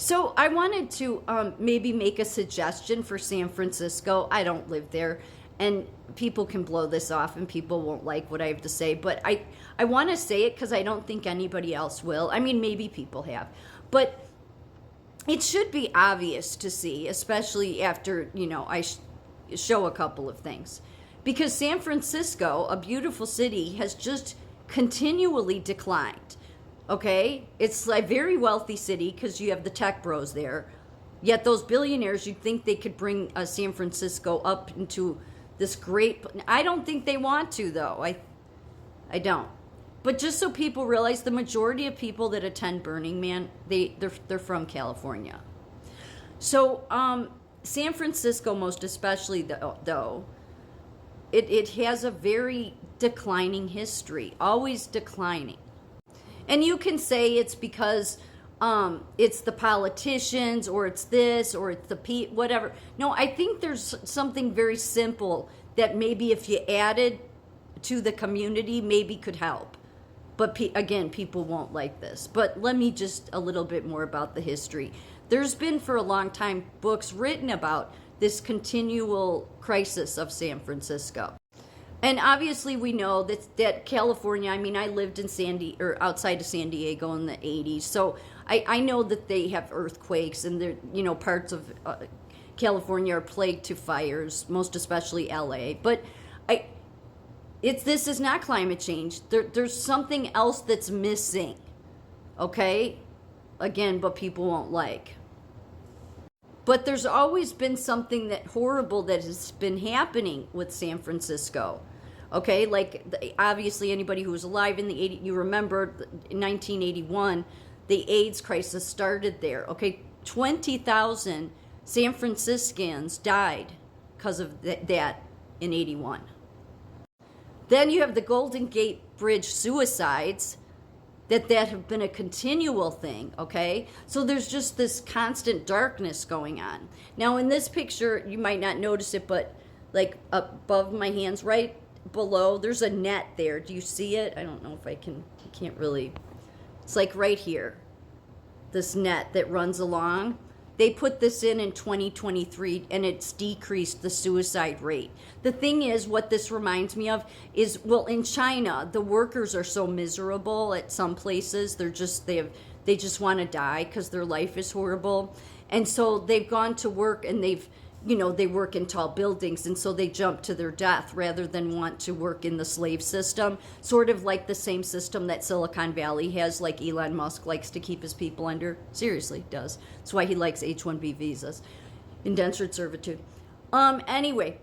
So I wanted to maybe make a suggestion for San Francisco. I don't live there, and people can blow this off, and people won't like what I have to say. But I want to say it because I don't think anybody else will. I mean, maybe people have, but it should be obvious to see, especially after show a couple of things, because San Francisco, a beautiful city, has just continually declined. Okay, it's a very wealthy city because you have the tech bros there. Yet those billionaires, you'd think they could bring San Francisco up into this great. I don't think they want to, though. I don't. But just so people realize, the majority of people that attend Burning Man, they're from California. So San Francisco, most especially though, it has a very declining history, always declining. And you can say it's because it's the politicians, or it's this, or it's the whatever. No, I think there's something very simple that maybe if you added to the community, maybe could help. But again, people won't like this. But let me just a little bit more about the history. There's been for a long time books written about this continual crisis of San Francisco. And obviously, we know that California. I mean, I lived in outside of San Diego in the '80s, so I know that they have earthquakes, and parts of California are plagued to fires, most especially LA. But this is not climate change. There's something else that's missing. Okay, again, but people won't like. But there's always been something horrible that has been happening with San Francisco. Okay, like obviously anybody who was alive in the 80s, you remember in 1981, the AIDS crisis started there. Okay, 20,000 San Franciscans died because of that in 81. Then you have the Golden Gate Bridge suicides that have been a continual thing, okay? So there's just this constant darkness going on. Now in this picture, you might not notice it, but like above my hands, right below, there's a net there. Do you see it? I don't know if I can't really. It's like right here, this net that runs along. They put this in 2023, and it's decreased the suicide rate. The thing is, what this reminds me of is, well, in China, the workers are so miserable at some places. They just want to die because their life is horrible. And so they've gone to work, and they work in tall buildings, and so they jump to their death rather than want to work in the slave system, sort of like the same system that Silicon Valley has, like Elon Musk likes to keep his people under. Seriously, does. That's why he likes H-1B visas, indentured servitude. Anyway,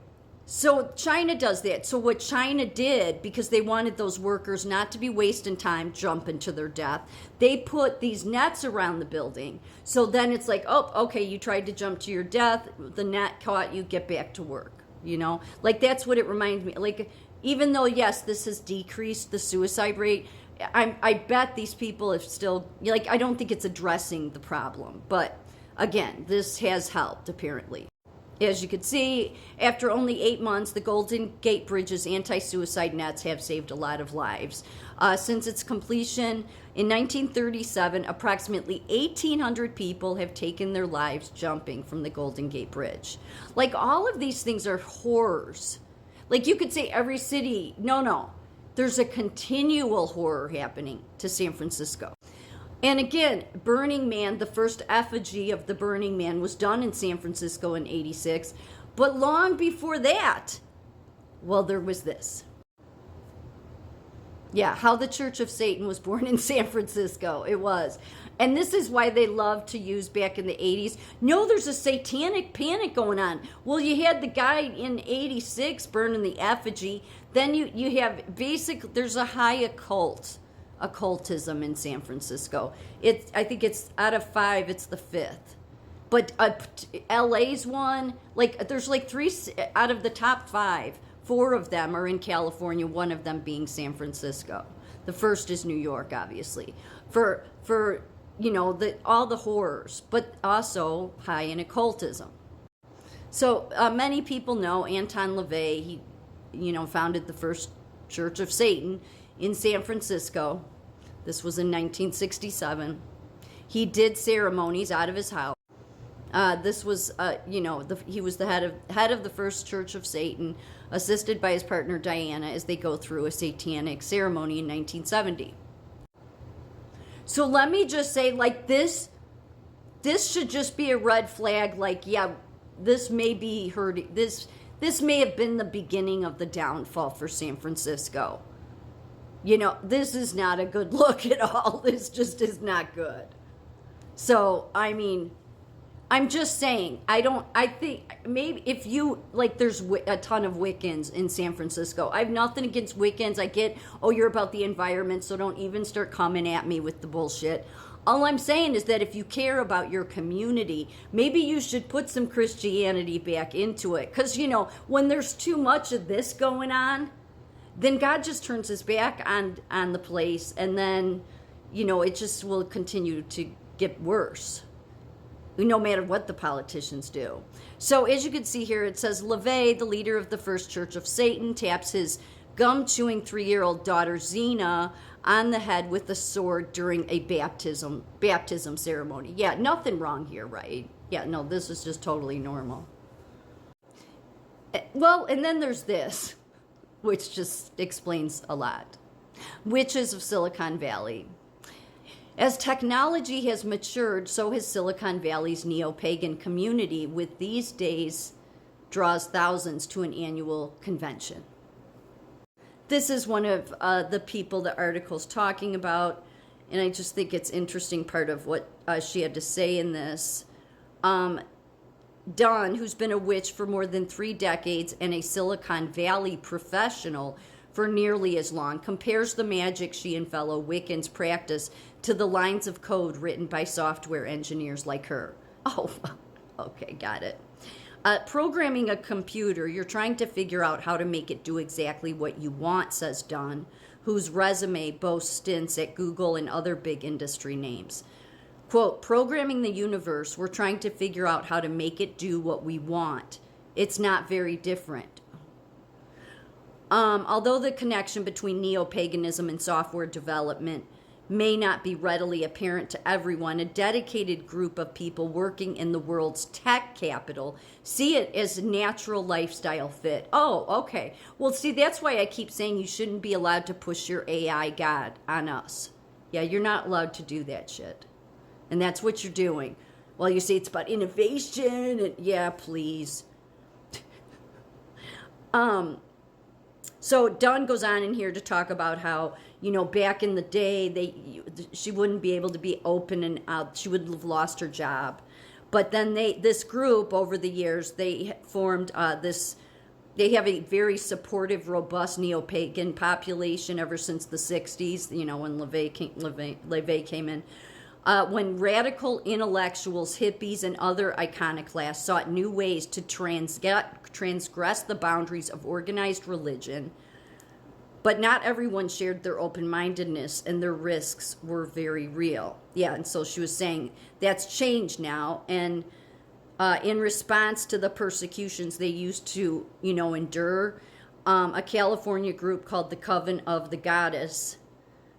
so China does that. So what China did, because they wanted those workers not to be wasting time jumping to their death, they put these nets around the building. So then it's like, oh, okay, you tried to jump to your death, the net caught you, get back to work. Like that's what it reminds me. Like, even though, yes, this has decreased the suicide rate, I bet these people have still, like, I don't think it's addressing the problem. But again, this has helped, apparently. As you can see, after only 8 months, the Golden Gate Bridge's anti-suicide nets have saved a lot of lives. Since its completion in 1937, approximately 1,800 people have taken their lives jumping from the Golden Gate Bridge. Like, all of these things are horrors. Like, you could say every city, no. There's a continual horror happening to San Francisco. And again, Burning Man, the first effigy of the Burning Man was done in San Francisco in '86. But long before that, well, there was this. Yeah, how the Church of Satan was born in San Francisco. It was. And this is why they loved to use back in the 80s. No, there's a satanic panic going on. Well, you had the guy in '86 burning the effigy. Then you have there's a high occultism in San Francisco. I think it's out of 5, it's the 5th. But LA's one, like there's like 3 out of the top 5. 4 of them are in California, one of them being San Francisco. The first is New York, obviously. For all the horrors, but also high in occultism. So many people know Anton LaVey. He, founded the first Church of Satan in San Francisco. This was in 1967. He did ceremonies out of his house. This was, he was the head of the First Church of Satan, assisted by his partner Diana as they go through a satanic ceremony in 1970. So let me just say, like, this should just be a red flag. Like, yeah, this may be hurting. This may have been the beginning of the downfall for San Francisco. This is not a good look at all. This just is not good. So, I mean, I'm just saying, I think maybe if you, like, there's a ton of Wiccans in San Francisco. I have nothing against Wiccans. I get, oh, you're about the environment, so don't even start coming at me with the bullshit. All I'm saying is that if you care about your community, maybe you should put some Christianity back into it. Because, when there's too much of this going on, then God just turns his back on the place, and then, it just will continue to get worse, no matter what the politicians do. So as you can see here, it says LaVey, the leader of the First Church of Satan, taps his gum-chewing 3-year-old daughter Xena on the head with a sword during a baptism ceremony. Yeah, nothing wrong here, right? Yeah, no, this is just totally normal. Well, and then there's this, which just explains a lot. Witches of Silicon Valley. As technology has matured, so has Silicon Valley's neo-pagan community, with these days draws thousands to an annual convention. This is one of the people the article's talking about, and I just think it's interesting part of what she had to say in this. Dunn, who's been a witch for more than 3 decades and a Silicon Valley professional for nearly as long, compares the magic she and fellow Wiccans practice to the lines of code written by software engineers like her. Oh, okay, got it. Programming a computer, you're trying to figure out how to make it do exactly what you want, says Dunn, whose resume boasts stints at Google and other big industry names. Quote, programming the universe, we're trying to figure out how to make it do what we want. It's not very different. Although the connection between neo-paganism and software development may not be readily apparent to everyone, a dedicated group of people working in the world's tech capital see it as a natural lifestyle fit. Oh, okay. Well, see, that's why I keep saying you shouldn't be allowed to push your AI God on us. Yeah, you're not allowed to do that shit. And that's what you're doing. Well, you say it's about innovation, and yeah, please. So Dunn goes on in here to talk about how, back in the day, she wouldn't be able to be open and out. She would have lost her job. But then this group, over the years, they formed they have a very supportive, robust neo-pagan population ever since the 60s, when LaVey came in. When radical intellectuals, hippies, and other iconoclasts sought new ways to transgress the boundaries of organized religion, but not everyone shared their open-mindedness, and their risks were very real. Yeah, and so she was saying that's changed now, and in response to the persecutions they used to, endure, a California group called the Coven of the Goddess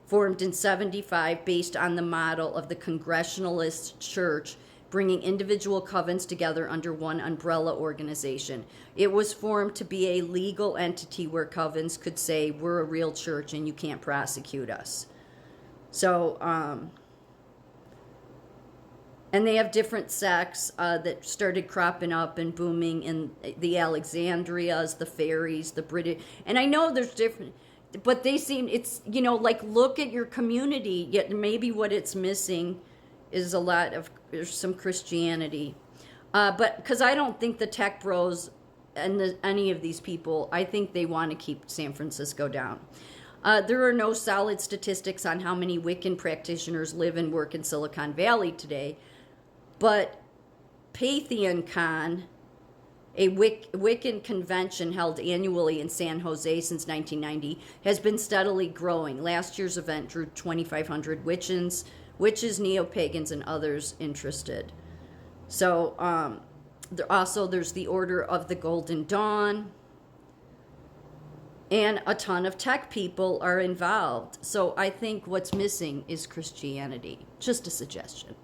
formed in 1975 based on the model of the Congregationalist Church, bringing individual covens together under one umbrella organization. It was formed to be a legal entity where covens could say, we're a real church and you can't prosecute us. So, and they have different sects that started cropping up and booming in the Alexandrias, the Fairies, the British, and I know there's different, but they seem, it's, look at your community, yet maybe what it's missing is there's some Christianity. But because I don't think the tech bros and any of these people, I think they want to keep San Francisco down. There are no solid statistics on how many Wiccan practitioners live and work in Silicon Valley today, but PantheonCon, a Wiccan convention held annually in San Jose since 1990, has been steadily growing. Last year's event drew 2,500 witches, neo-pagans, and others interested. So there's the Order of the Golden Dawn. and a ton of tech people are involved. So I think what's missing is Christianity. Just a suggestion.